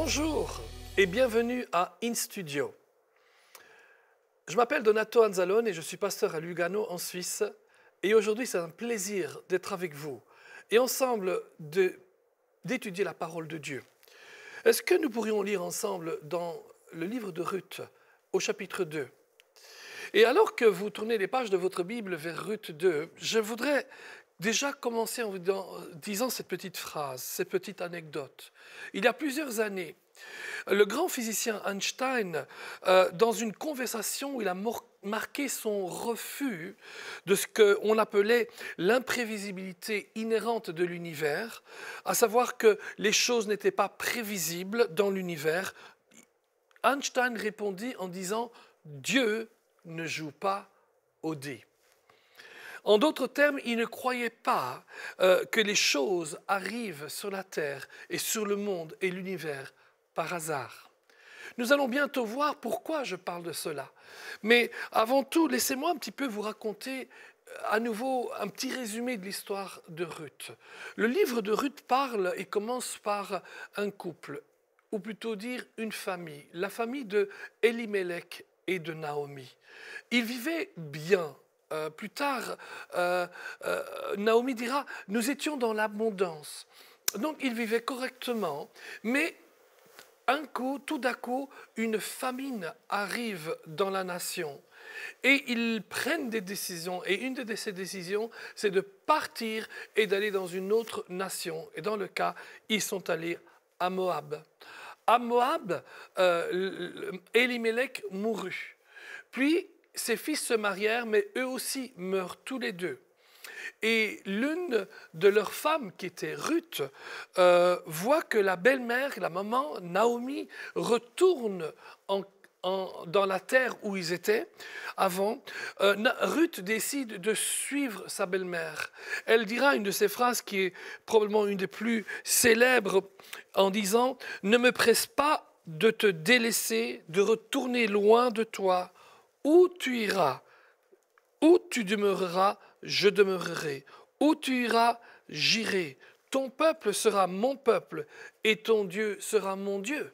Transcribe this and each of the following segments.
Bonjour et bienvenue à In Studio. Je m'appelle Donato Anzalone et je suis pasteur à Lugano en Suisse. Et aujourd'hui, c'est un plaisir d'être avec vous et ensemble d'étudier la parole de Dieu. Est-ce que nous pourrions lire ensemble dans le livre de Ruth au chapitre 2? Et alors que vous tournez les pages de votre Bible vers Ruth 2, je voudrais déjà commencer en vous disant cette petite phrase, cette petite anecdote. Il y a plusieurs années, le grand physicien Einstein, dans une conversation où il a marqué son refus de ce qu'on appelait l'imprévisibilité inhérente de l'univers, à savoir que les choses n'étaient pas prévisibles dans l'univers, Einstein répondit en disant « Dieu ne joue pas au dé ». En d'autres termes, il ne croyait pas que les choses arrivent sur la Terre et sur le monde et l'univers par hasard. Nous allons bientôt voir pourquoi je parle de cela. Mais avant tout, laissez-moi un petit peu vous raconter à nouveau un petit résumé de l'histoire de Ruth. Le livre de Ruth parle et commence par un couple, ou plutôt dire une famille, la famille de Elimelech et de Naomi. Ils vivaient bien. Plus tard, Naomi dira « Nous étions dans l'abondance ». Donc, ils vivaient correctement, mais tout d'un coup, une famine arrive dans la nation. Et ils prennent des décisions, et une de ces décisions, c'est de partir et d'aller dans une autre nation. Et dans le cas, ils sont allés à Moab. À Moab, Elimelech mourut. Puis, ses fils se marièrent, mais eux aussi meurent tous les deux. Et l'une de leurs femmes, qui était Ruth, voit que la belle-mère, la maman, Naomi, retourne dans la terre où ils étaient avant. Ruth décide de suivre sa belle-mère. Elle dira une de ces phrases qui est probablement une des plus célèbres en disant « Ne me presse pas de te délaisser, de retourner loin de toi. Où tu iras, où tu demeureras, je demeurerai. Où tu iras, j'irai. Ton peuple sera mon peuple et ton Dieu sera mon Dieu.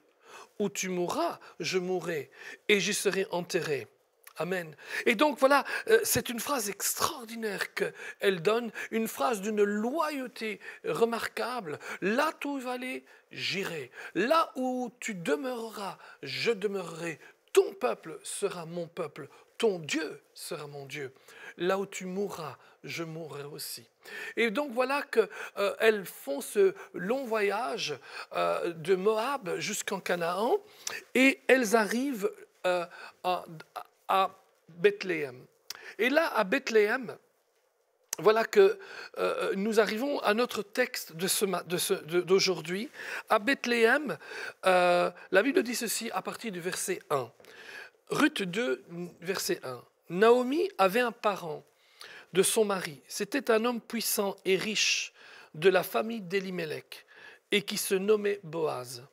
Où tu mourras, je mourrai et j'y serai enterré. » Amen. Et donc voilà, c'est une phrase extraordinaire qu'elle donne, une phrase d'une loyauté remarquable. Là où tu vas aller, j'irai. Là où tu demeureras, je demeurerai. Ton peuple sera mon peuple, ton Dieu sera mon Dieu. Là où tu mourras, je mourrai aussi. Et donc voilà qu'elles font ce long voyage de Moab jusqu'en Canaan et elles arrivent à Bethléem. Et là, à Bethléem, voilà que nous arrivons à notre texte d'aujourd'hui. À Bethléem, la Bible dit ceci à partir du verset 1. Ruth 2, verset 1. Naomi avait un parent de son mari. C'était un homme puissant et riche de la famille d'Elimelech et qui se nommait Boaz.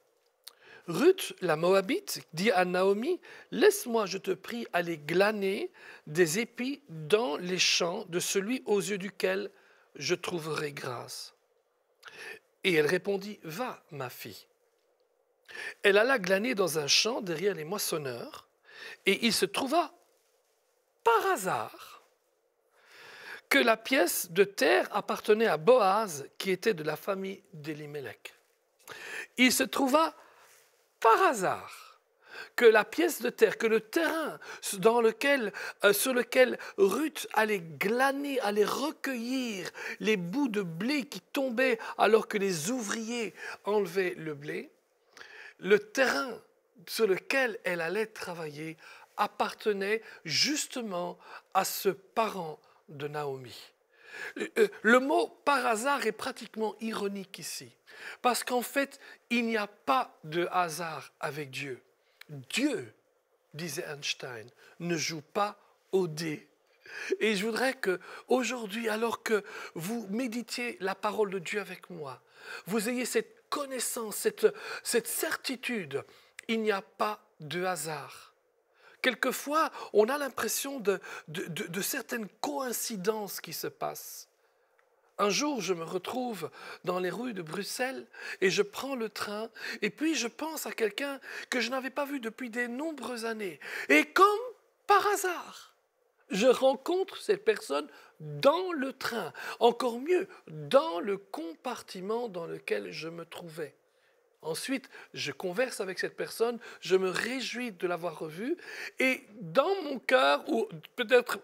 Ruth, la Moabite, dit à Naomi, « Laisse-moi, je te prie, aller glaner des épis dans les champs de celui aux yeux duquel je trouverai grâce. » Et elle répondit, « Va, ma fille. » Elle alla glaner dans un champ derrière les moissonneurs, et il se trouva par hasard que la pièce de terre appartenait à Boaz, qui était de la famille d'Elimelech. Il se trouva par hasard que la pièce de terre, que le terrain sur lequel Ruth allait glaner, allait recueillir les bouts de blé qui tombaient alors que les ouvriers enlevaient le blé, le terrain sur lequel elle allait travailler appartenait justement à ce parent de Naomi. Le mot « par hasard » est pratiquement ironique ici, parce qu'en fait, il n'y a pas de hasard avec Dieu. Dieu, disait Einstein, ne joue pas au dé. Et je voudrais qu'aujourd'hui, alors que vous méditiez la parole de Dieu avec moi, vous ayez cette connaissance, cette certitude, il n'y a pas de hasard. Quelquefois, on a l'impression de certaines coïncidences qui se passent. Un jour, je me retrouve dans les rues de Bruxelles et je prends le train et puis je pense à quelqu'un que je n'avais pas vu depuis de nombreuses années. Et comme par hasard, je rencontre cette personne dans le train, encore mieux, dans le compartiment dans lequel je me trouvais. Ensuite, je converse avec cette personne, je me réjouis de l'avoir revue et dans mon cœur, ou peut-être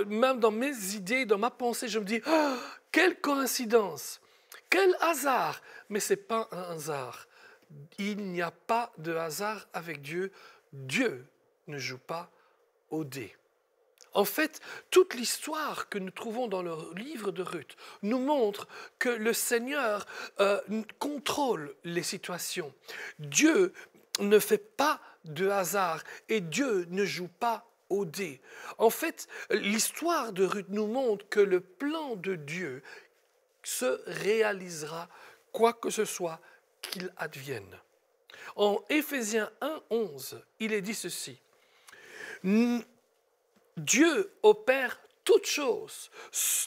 même dans mes idées, dans ma pensée, je me dis oh, « Quelle coïncidence, quel hasard !» Mais ce n'est pas un hasard. Il n'y a pas de hasard avec Dieu. Dieu ne joue pas au dé. En fait, toute l'histoire que nous trouvons dans le livre de Ruth nous montre que le Seigneur contrôle les situations. Dieu ne fait pas de hasard et Dieu ne joue pas au dé. En fait, l'histoire de Ruth nous montre que le plan de Dieu se réalisera, quoi que ce soit qu'il advienne. En Éphésiens 1:11, il est dit ceci. Dieu opère toutes choses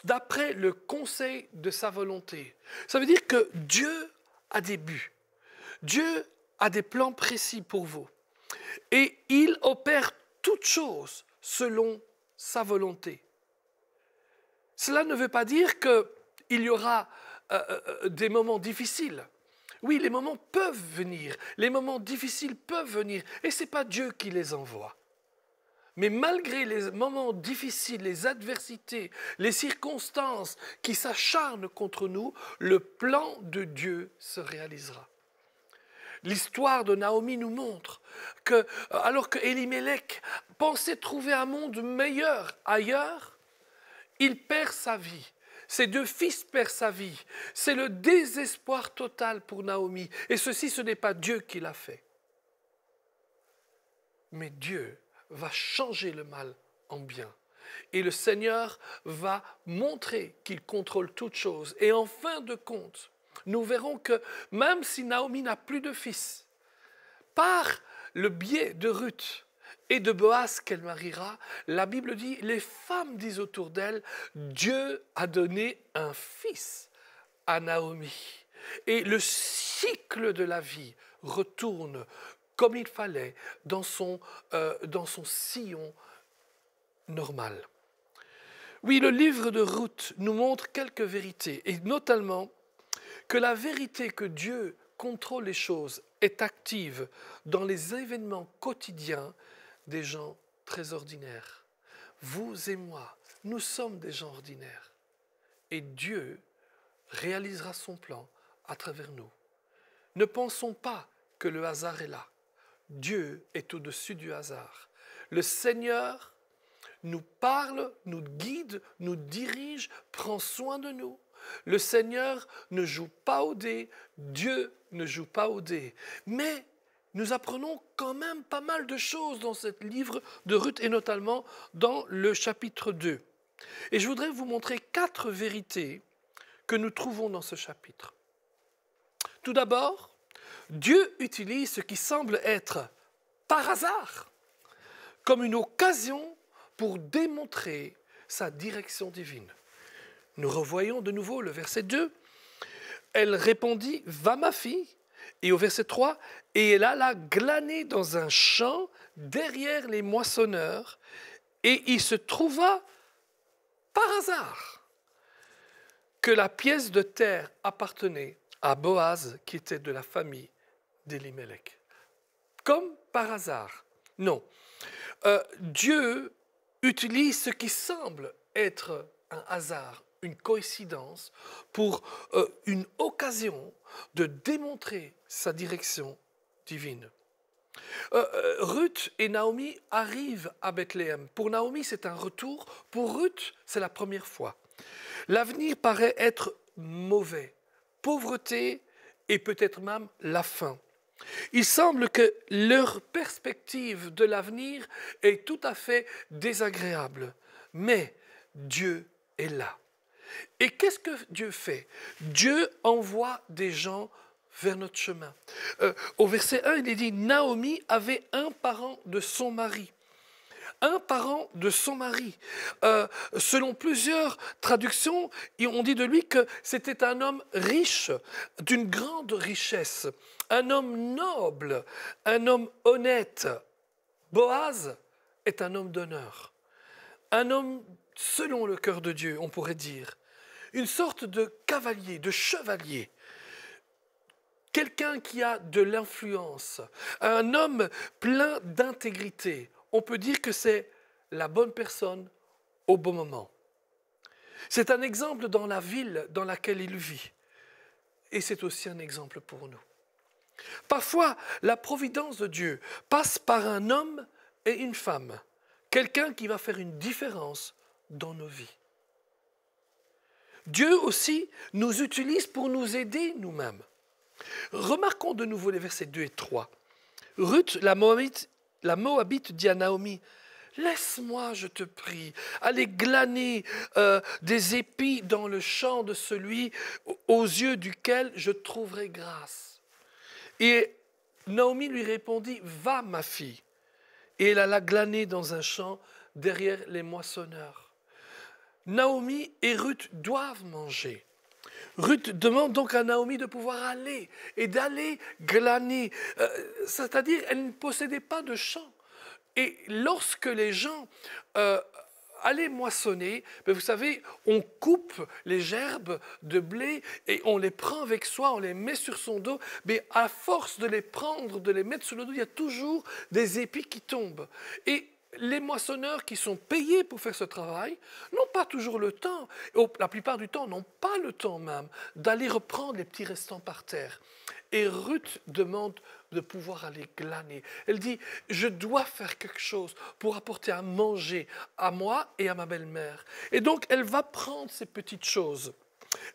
d'après le conseil de sa volonté. Ça veut dire que Dieu a des buts. Dieu a des plans précis pour vous. Et il opère toutes choses selon sa volonté. Cela ne veut pas dire qu'il y aura des moments difficiles. Oui, les moments peuvent venir, les moments difficiles peuvent venir, et ce n'est pas Dieu qui les envoie. Mais malgré les moments difficiles, les adversités, les circonstances qui s'acharnent contre nous, le plan de Dieu se réalisera. L'histoire de Naomi nous montre que, alors que Elimelech pensait trouver un monde meilleur ailleurs, il perd sa vie. Ses 2 fils perdent sa vie. C'est le désespoir total pour Naomi. Et ceci, ce n'est pas Dieu qui l'a fait. Mais Dieu va changer le mal en bien. Et le Seigneur va montrer qu'il contrôle toutes choses. Et en fin de compte, nous verrons que même si Naomi n'a plus de fils, par le biais de Ruth et de Boaz qu'elle mariera, la Bible dit, les femmes disent autour d'elle, Dieu a donné un fils à Naomi. Et le cycle de la vie retourne comme il fallait dans son sillon normal. Oui, le livre de Ruth nous montre quelques vérités, et notamment que la vérité que Dieu contrôle les choses est active dans les événements quotidiens des gens très ordinaires. Vous et moi, nous sommes des gens ordinaires. Et Dieu réalisera son plan à travers nous. Ne pensons pas que le hasard est là. Dieu est au-dessus du hasard. Le Seigneur nous parle, nous guide, nous dirige, prend soin de nous. Le Seigneur ne joue pas au dé, Dieu ne joue pas au dé. Mais nous apprenons quand même pas mal de choses dans ce livre de Ruth et notamment dans le chapitre 2. Et je voudrais vous montrer 4 vérités que nous trouvons dans ce chapitre. Tout d'abord, Dieu utilise ce qui semble être par hasard comme une occasion pour démontrer sa direction divine. Nous revoyons de nouveau le verset 2. Elle répondit, « Va ma fille ». Et au verset 3, « Et elle alla glaner dans un champ derrière les moissonneurs, et il se trouva par hasard que la pièce de terre appartenait à Boaz, qui était de la famille d'Elimelech. » Comme par hasard. Non. Dieu utilise ce qui semble être un hasard, une coïncidence, pour une occasion de démontrer sa direction divine. Ruth et Naomi arrivent à Bethléem. Pour Naomi, c'est un retour. Pour Ruth, c'est la première fois. L'avenir paraît être mauvais. Pauvreté et peut-être même la faim. Il semble que leur perspective de l'avenir est tout à fait désagréable. Mais Dieu est là. Et qu'est-ce que Dieu fait? Dieu envoie des gens vers notre chemin. Au verset 1, il est dit « Naomi avait un parent de son mari, un parent de son mari. Selon plusieurs traductions, on dit de lui que c'était un homme riche, d'une grande richesse, un homme noble, un homme honnête. Boaz est un homme d'honneur, un homme selon le cœur de Dieu, on pourrait dire, une sorte de cavalier, de chevalier. Quelqu'un qui a de l'influence, un homme plein d'intégrité. On peut dire que c'est la bonne personne au bon moment. C'est un exemple dans la ville dans laquelle il vit. Et c'est aussi un exemple pour nous. Parfois, la providence de Dieu passe par un homme et une femme. Quelqu'un qui va faire une différence dans nos vies. Dieu aussi nous utilise pour nous aider nous-mêmes. Remarquons de nouveau les versets 2 et 3. Ruth, la Moabite dit à Naomi, « Laisse-moi, je te prie, aller glaner des épis dans le champ de celui aux yeux duquel je trouverai grâce. » Et Naomi lui répondit, « Va, ma fille. » Et elle alla glaner dans un champ derrière les moissonneurs. Naomi et Ruth doivent manger. Ruth demande donc à Naomi de pouvoir aller et d'aller glaner. C'est-à-dire, elle ne possédait pas de champ. Et lorsque les gens allaient moissonner, vous savez, on coupe les gerbes de blé et on les prend avec soi, on les met sur son dos. Mais à force de les prendre, de les mettre sur le dos, il y a toujours des épis qui tombent. Et les moissonneurs qui sont payés pour faire ce travail n'ont pas toujours le temps, la plupart du temps n'ont pas le temps même d'aller reprendre les petits restants par terre. Et Ruth demande de pouvoir aller glaner. Elle dit, je dois faire quelque chose pour apporter à manger à moi et à ma belle-mère. Et donc elle va prendre ces petites choses.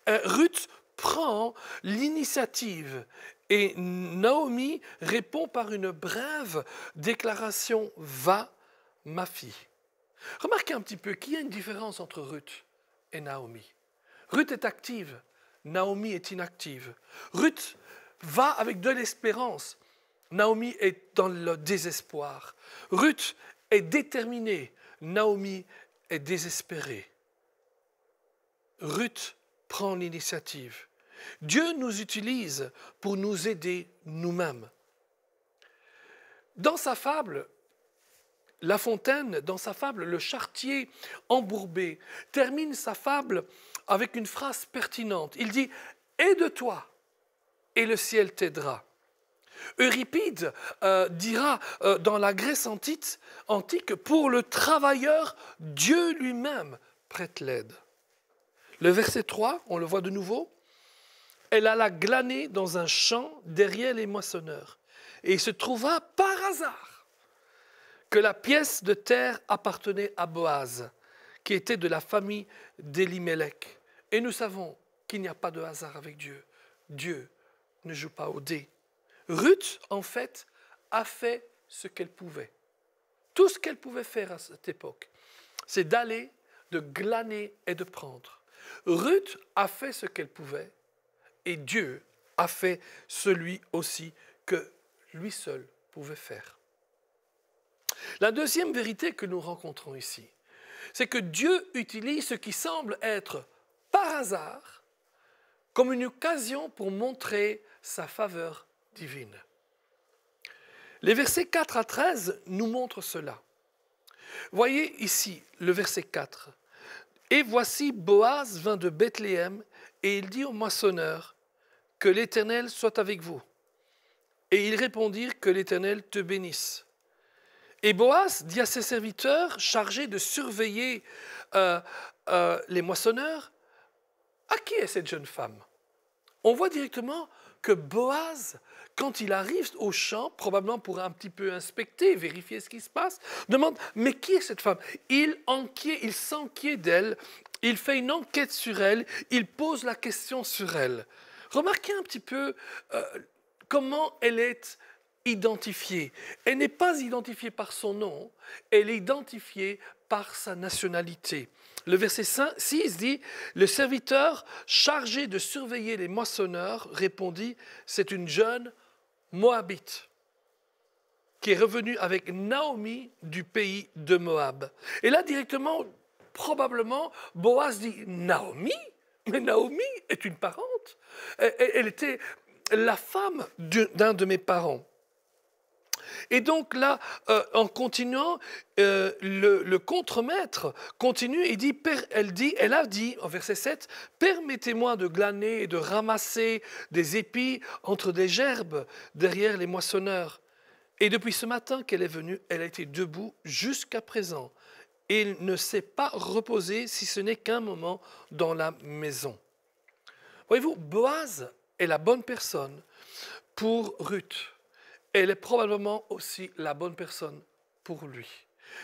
Ruth prend l'initiative et Naomi répond par une brève déclaration, va, ma fille. Remarquez un petit peu qu'il y a une différence entre Ruth et Naomi. Ruth est active, Naomi est inactive. Ruth va avec de l'espérance, Naomi est dans le désespoir. Ruth est déterminée, Naomi est désespérée. Ruth prend l'initiative. Dieu nous utilise pour nous aider nous-mêmes. Dans sa fable, La Fontaine, dans sa fable, le charretier embourbé, termine sa fable avec une phrase pertinente. Il dit « Aide-toi et le ciel t'aidera ». Euripide dira dans la Grèce antique, pour le travailleur, Dieu lui-même prête l'aide. Le verset 3, on le voit de nouveau, elle alla glaner dans un champ derrière les moissonneurs. Et il se trouva par hasard que la pièce de terre appartenait à Boaz, qui était de la famille d'Elimelech. Et nous savons qu'il n'y a pas de hasard avec Dieu. Dieu ne joue pas au dé. Ruth, en fait, a fait ce qu'elle pouvait. Tout ce qu'elle pouvait faire à cette époque, c'est d'aller, de glaner et de prendre. Ruth a fait ce qu'elle pouvait et Dieu a fait celui aussi que lui seul pouvait faire. La deuxième vérité que nous rencontrons ici, c'est que Dieu utilise ce qui semble être par hasard comme une occasion pour montrer sa faveur divine. Les versets 4 à 13 nous montrent cela. Voyez ici le verset 4. « Et voici Boaz vint de Bethléem et il dit aux moissonneurs, que l'Éternel soit avec vous. Et ils répondirent, que l'Éternel te bénisse. Et Boaz dit à ses serviteurs chargés de surveiller les moissonneurs, à qui est cette jeune femme? On voit directement que Boaz, quand il arrive au champ, probablement pour un petit peu inspecter, vérifier ce qui se passe, demande, mais qui est cette femme? Il s'enquiert d'elle, il fait une enquête sur elle, il pose la question sur elle. Remarquez un petit peu comment elle est identifiée. Elle n'est pas identifiée par son nom, elle est identifiée par sa nationalité. Le verset 6 dit, « Le serviteur chargé de surveiller les moissonneurs répondit, c'est une jeune Moabite. » qui est revenu avec Naomi du pays de Moab. Et là, directement, probablement, Boaz dit, Naomi? Mais Naomi est une parente. Elle était la femme d'un de mes parents. Et donc là, en continuant, le contremaître continue et dit, elle a dit, au verset 7, « Permettez-moi de glaner et de ramasser des épis entre des gerbes derrière les moissonneurs. » Et depuis ce matin qu'elle est venue, elle a été debout jusqu'à présent. Et elle ne s'est pas reposée si ce n'est qu'un moment dans la maison. Voyez-vous, Boaz est la bonne personne pour Ruth. Elle est probablement aussi la bonne personne pour lui.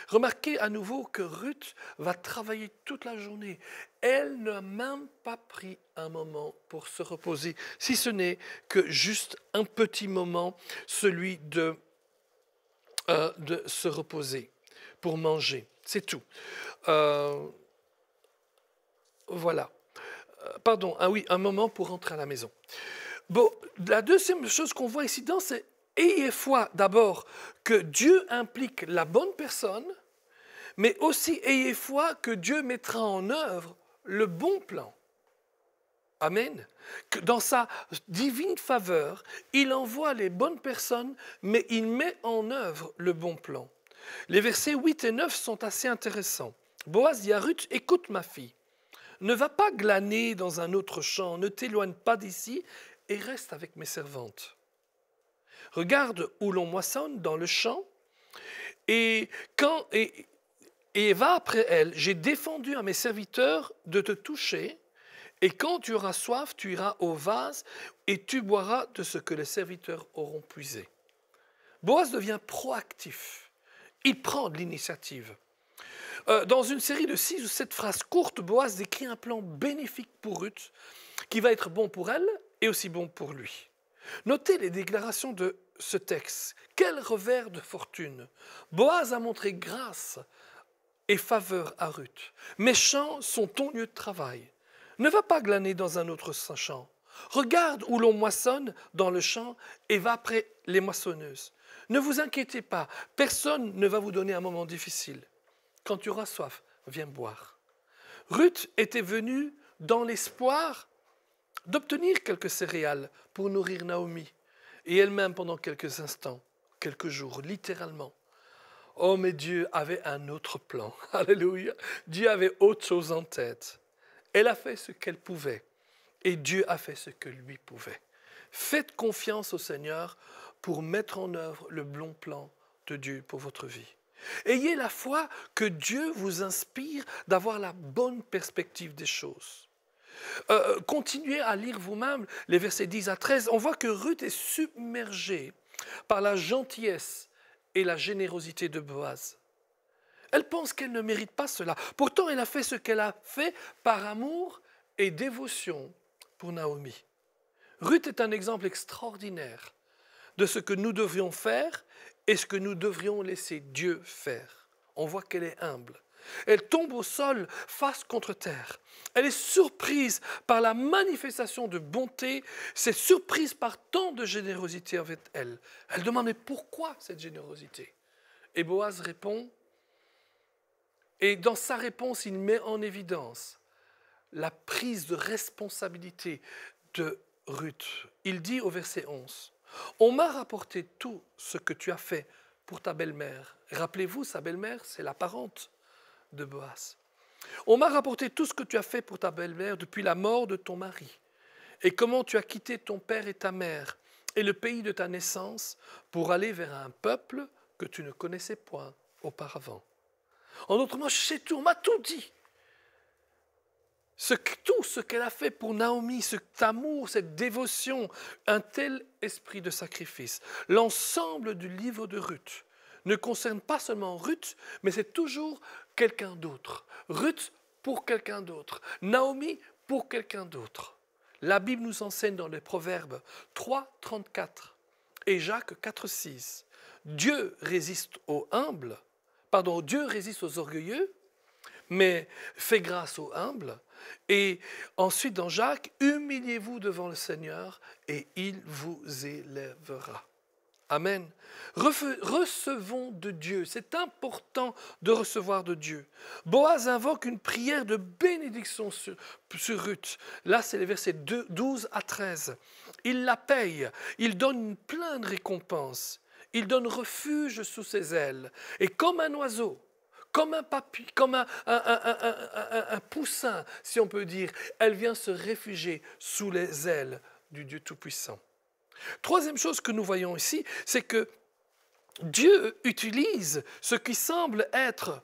Remarquez à nouveau que Ruth va travailler toute la journée. Elle n'a même pas pris un moment pour se reposer, si ce n'est que juste un petit moment, celui de se reposer, pour manger. C'est tout. Voilà. Pardon, oui, un moment pour rentrer à la maison. Bon, la deuxième chose qu'on voit ici, c'est ayez foi d'abord que Dieu implique la bonne personne, mais aussi ayez foi que Dieu mettra en œuvre le bon plan. Amen. Que dans sa divine faveur, il envoie les bonnes personnes, mais il met en œuvre le bon plan. Les versets 8 et 9 sont assez intéressants. Boaz dit à Ruth, « Écoute ma fille, ne va pas glaner dans un autre champ, ne t'éloigne pas d'ici et reste avec mes servantes. Regarde où l'on moissonne dans le champ et va après elle. J'ai défendu à mes serviteurs de te toucher et quand tu auras soif, tu iras au vase et tu boiras de ce que les serviteurs auront puisé. » Boaz devient proactif. Il prend de l'initiative. Dans une série de 6 ou 7 phrases courtes, Boaz décrit un plan bénéfique pour Ruth qui va être bon pour elle et aussi bon pour lui. Notez les déclarations de ce texte. Quel revers de fortune! Boaz a montré grâce et faveur à Ruth. Mes champs sont ton lieu de travail. Ne va pas glaner dans un autre champ. Regarde où l'on moissonne dans le champ et va après les moissonneuses. Ne vous inquiétez pas, personne ne va vous donner un moment difficile. Quand tu auras soif, viens boire. Ruth était venue dans l'espoir d'obtenir quelques céréales pour nourrir Naomi, et elle-même pendant quelques instants, quelques jours, littéralement. Oh, mais Dieu avait un autre plan. Alléluia. Dieu avait autre chose en tête. Elle a fait ce qu'elle pouvait, et Dieu a fait ce que lui pouvait. Faites confiance au Seigneur pour mettre en œuvre le bon plan de Dieu pour votre vie. Ayez la foi que Dieu vous inspire d'avoir la bonne perspective des choses. Continuez à lire vous-même les versets 10 à 13. On voit que Ruth est submergée par la gentillesse et la générosité de Boaz. Elle pense qu'elle ne mérite pas cela. Pourtant, elle a fait ce qu'elle a fait par amour et dévotion pour Naomi. Ruth est un exemple extraordinaire de ce que nous devrions faire et ce que nous devrions laisser Dieu faire. On voit qu'elle est humble. Elle tombe au sol face contre terre. Elle est surprise par la manifestation de bonté. C'est surprise par tant de générosité avec elle. Elle demande mais pourquoi cette générosité? Et Boaz répond, et dans sa réponse, il met en évidence la prise de responsabilité de Ruth. Il dit au verset 11, « On m'a rapporté tout ce que tu as fait pour ta belle-mère. » Rappelez-vous, sa belle-mère, c'est la parente de Boaz. « On m'a rapporté tout ce que tu as fait pour ta belle-mère depuis la mort de ton mari, et comment tu as quitté ton père et ta mère, et le pays de ta naissance, pour aller vers un peuple que tu ne connaissais point auparavant. » En d'autres mots, je sais tout, on m'a tout dit. Tout ce qu'elle a fait pour Naomi, cet amour, cette dévotion, un tel esprit de sacrifice. L'ensemble du livre de Ruth ne concerne pas seulement Ruth, mais c'est toujours quelqu'un d'autre. Ruth pour quelqu'un d'autre. Naomi pour quelqu'un d'autre. La Bible nous enseigne dans les Proverbes 3, 34 et Jacques 4, 6. Dieu résiste aux humbles, Dieu résiste aux orgueilleux, mais fait grâce aux humbles. Et ensuite dans Jacques, humiliez-vous devant le Seigneur et il vous élèvera. Amen. Recevons de Dieu. C'est important de recevoir de Dieu. Boaz invoque une prière de bénédiction sur Ruth. Là, c'est les versets 12 à 13. Il la paye. Il donne plein de récompenses. Il donne refuge sous ses ailes. Et comme un oiseau, comme un papy, comme un poussin, si on peut dire, elle vient se réfugier sous les ailes du Dieu Tout-Puissant. Troisième chose que nous voyons ici, c'est que Dieu utilise ce qui semble être,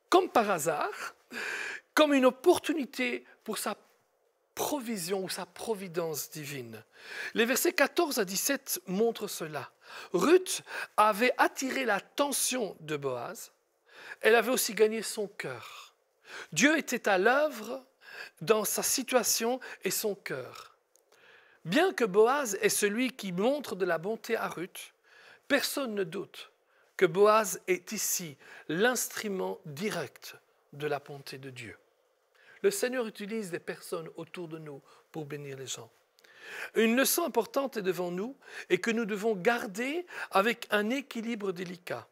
comme par hasard, comme une opportunité pour sa provision ou sa providence divine. Les versets 14 à 17 montrent cela. Ruth avait attiré l'attention de Boaz. Elle avait aussi gagné son cœur. Dieu était à l'œuvre dans sa situation et son cœur. Bien que Boaz est celui qui montre de la bonté à Ruth, personne ne doute que Boaz est ici l'instrument direct de la bonté de Dieu. Le Seigneur utilise des personnes autour de nous pour bénir les gens. Une leçon importante est devant nous et que nous devons garder avec un équilibre délicat.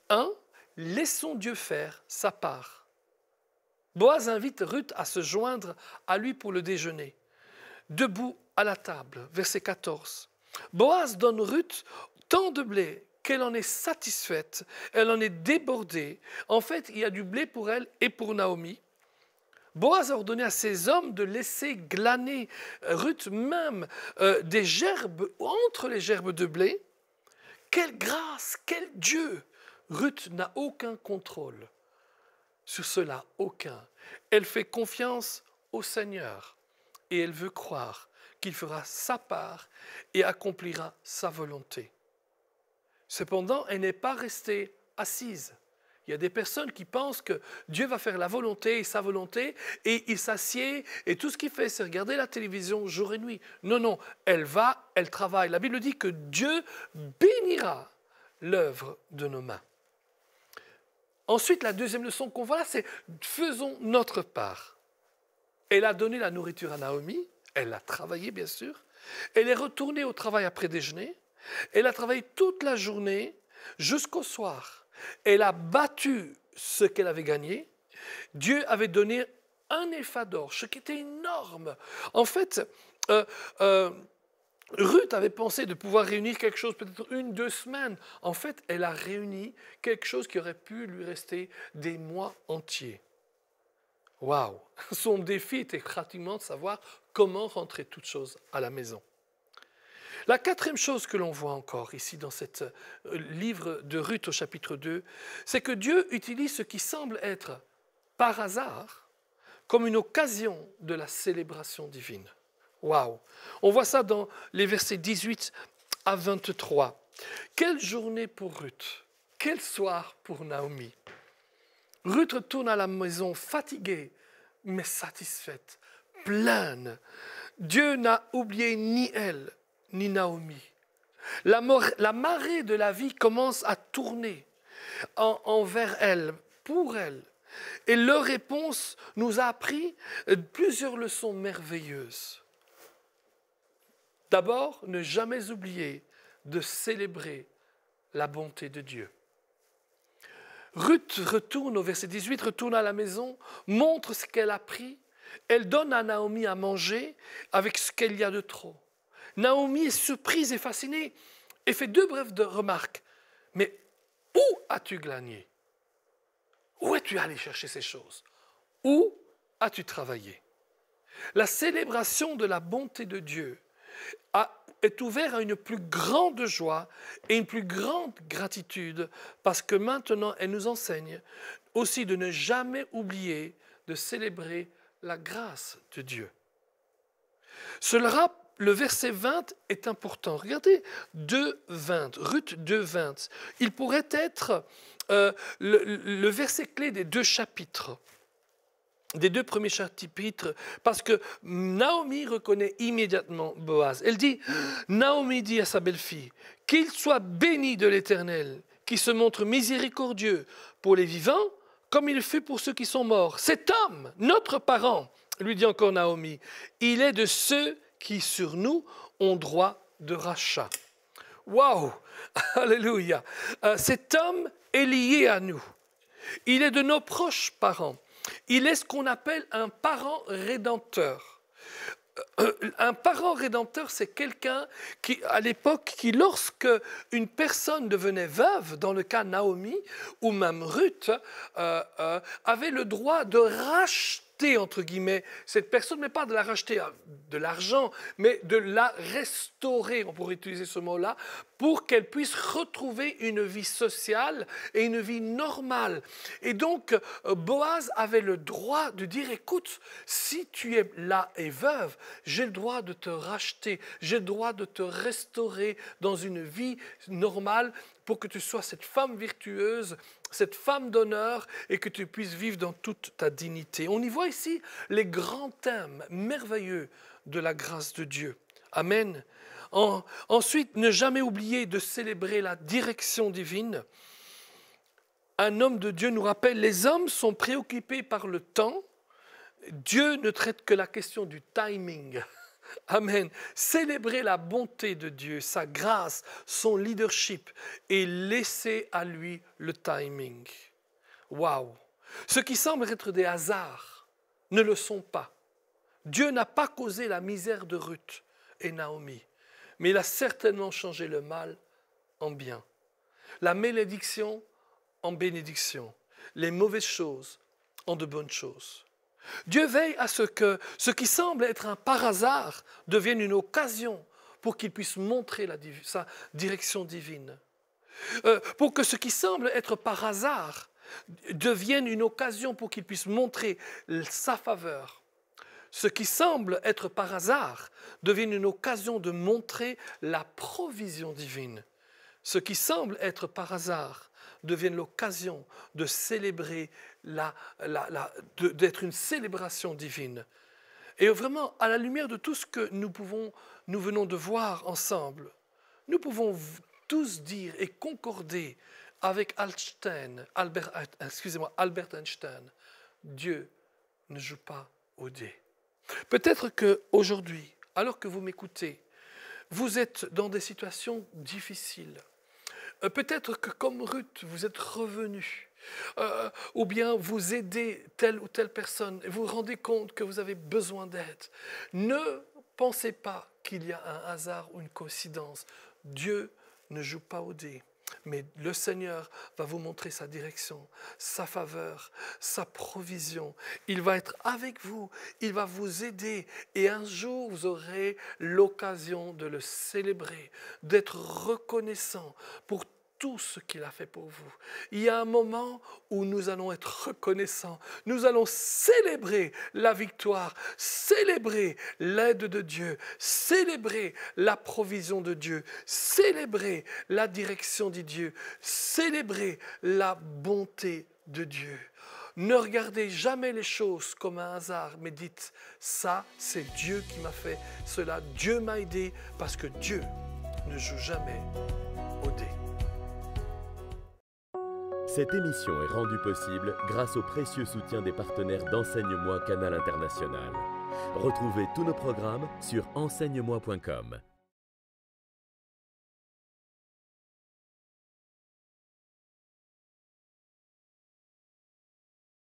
1. Laissons Dieu faire sa part. Boaz invite Ruth à se joindre à lui pour le déjeuner. Debout à la table, verset 14. Boaz donne Ruth tant de blé qu'elle en est satisfaite, elle en est débordée. En fait, il y a du blé pour elle et pour Naomi. Boaz a ordonné à ses hommes de laisser glaner Ruth même des gerbes, entre les gerbes de blé. Quelle grâce, quel Dieu! Ruth n'a aucun contrôle sur cela, aucun. Elle fait confiance au Seigneur et elle veut croire qu'il fera sa part et accomplira sa volonté. Cependant, elle n'est pas restée assise. Il y a des personnes qui pensent que Dieu va faire la volonté et sa volonté et il s'assied et tout ce qu'il fait, c'est regarder la télévision jour et nuit. Non, non, elle travaille. La Bible dit que Dieu bénira l'œuvre de nos mains. Ensuite, la deuxième leçon qu'on voit là, c'est faisons notre part. Elle a donné la nourriture à Naomi, elle a travaillé bien sûr, elle est retournée au travail après déjeuner, elle a travaillé toute la journée jusqu'au soir. Elle a battu ce qu'elle avait gagné. Dieu avait donné un épha d'or, ce qui était énorme. En fait, Ruth avait pensé de pouvoir réunir quelque chose, peut-être 1-2 semaines. En fait, elle a réuni quelque chose qui aurait pu lui rester des mois entiers. Waouh! Son défi était pratiquement de savoir comment rentrer toutes choses à la maison. La quatrième chose que l'on voit encore ici dans ce livre de Ruth au chapitre 2, c'est que Dieu utilise ce qui semble être par hasard comme une occasion de la célébration divine. Waouh! On voit ça dans les versets 18 à 23. Quelle journée pour Ruth! Quel soir pour Naomi! Ruth retourne à la maison fatiguée, mais satisfaite, pleine. Dieu n'a oublié ni elle, ni Naomi. La marée de la vie commence à tourner envers elle, pour elle. Et leur réponse nous a appris plusieurs leçons merveilleuses. D'abord, ne jamais oublier de célébrer la bonté de Dieu. Ruth retourne au verset 18, retourne à la maison, montre ce qu'elle a pris. Elle donne à Naomi à manger avec ce qu'il y a de trop. Naomi est surprise et fascinée et fait 2 brèves remarques. Mais où as-tu glané? Où es-tu allé chercher ces choses? Où as-tu travaillé? La célébration de la bonté de Dieu est ouverte à une plus grande joie et une plus grande gratitude parce que maintenant, elle nous enseigne aussi de ne jamais oublier de célébrer la grâce de Dieu. Le verset 20 est important. Regardez 2:20, Ruth 2:20. Il pourrait être le verset clé des 2 chapitres, des 2 premiers chapitres, parce que Naomi reconnaît immédiatement Boaz. Elle dit, Naomi dit à sa belle-fille, qu'il soit béni de l'Éternel, qui se montre miséricordieux pour les vivants, comme il fut pour ceux qui sont morts. Cet homme, notre parent, lui dit encore Naomi, il est de ceux qui sur nous ont droit de rachat. Waouh! Alléluia! Cet homme est lié à nous. Il est de nos proches parents. Il est ce qu'on appelle un parent rédempteur. Un parent rédempteur, c'est quelqu'un qui, à l'époque, qui lorsque une personne devenait veuve, dans le cas Naomi ou même Ruth, avait le droit de racheter, entre guillemets, cette personne, mais pas de la racheter de l'argent, mais de la restaurer, on pourrait utiliser ce mot-là, pour qu'elle puisse retrouver une vie sociale et une vie normale. Et donc, Boaz avait le droit de dire, écoute, si tu es là et veuve, j'ai le droit de te racheter, j'ai le droit de te restaurer dans une vie normale pour que tu sois cette femme virtueuse, cette femme d'honneur et que tu puisses vivre dans toute ta dignité. On y voit ici les grands thèmes merveilleux de la grâce de Dieu. Amen. Ensuite, ne jamais oublier de célébrer la direction divine. Un homme de Dieu nous rappelle, les hommes sont préoccupés par le temps. Dieu ne traite que la question du timing. Amen. Célébrer la bonté de Dieu, sa grâce, son leadership et laisser à lui le timing. Waouh! Ce qui semble être des hasards ne le sont pas. Dieu n'a pas causé la misère de Ruth et Naomi, mais il a certainement changé le mal en bien, la malédiction en bénédiction, les mauvaises choses en de bonnes choses. Dieu veille à ce que ce qui semble être un par hasard devienne une occasion pour qu'il puisse montrer sa direction divine. Pour que ce qui semble être par hasard devienne une occasion pour qu'il puisse montrer sa faveur. Ce qui semble être par hasard devienne une occasion de montrer la provision divine. Ce qui semble être par hasard devienne l'occasion de célébrer, d'être une célébration divine. Et vraiment, à la lumière de tout ce que nous venons de voir ensemble, nous pouvons tous dire et concorder avec Albert Einstein, Dieu ne joue pas au dé. Peut-être qu'aujourd'hui, alors que vous m'écoutez, vous êtes dans des situations difficiles. Peut-être que comme Ruth, vous êtes revenu, ou bien vous aidez telle ou telle personne, et vous vous rendez compte que vous avez besoin d'aide. Ne pensez pas qu'il y a un hasard ou une coïncidence. Dieu ne joue pas au dé. Mais le Seigneur va vous montrer sa direction, sa faveur, sa provision. Il va être avec vous, il va vous aider. Et un jour, vous aurez l'occasion de le célébrer, d'être reconnaissant pour tout ce qu'il a fait pour vous. Il y a un moment où nous allons être reconnaissants. Nous allons célébrer la victoire, célébrer l'aide de Dieu, célébrer la provision de Dieu, célébrer la direction de Dieu, célébrer la bonté de Dieu. Ne regardez jamais les choses comme un hasard, mais dites, ça, c'est Dieu qui m'a fait cela. Dieu m'a aidé parce que Dieu ne joue jamais au dé. Cette émission est rendue possible grâce au précieux soutien des partenaires d'Enseigne-moi Canal International. Retrouvez tous nos programmes sur enseigne-moi.com.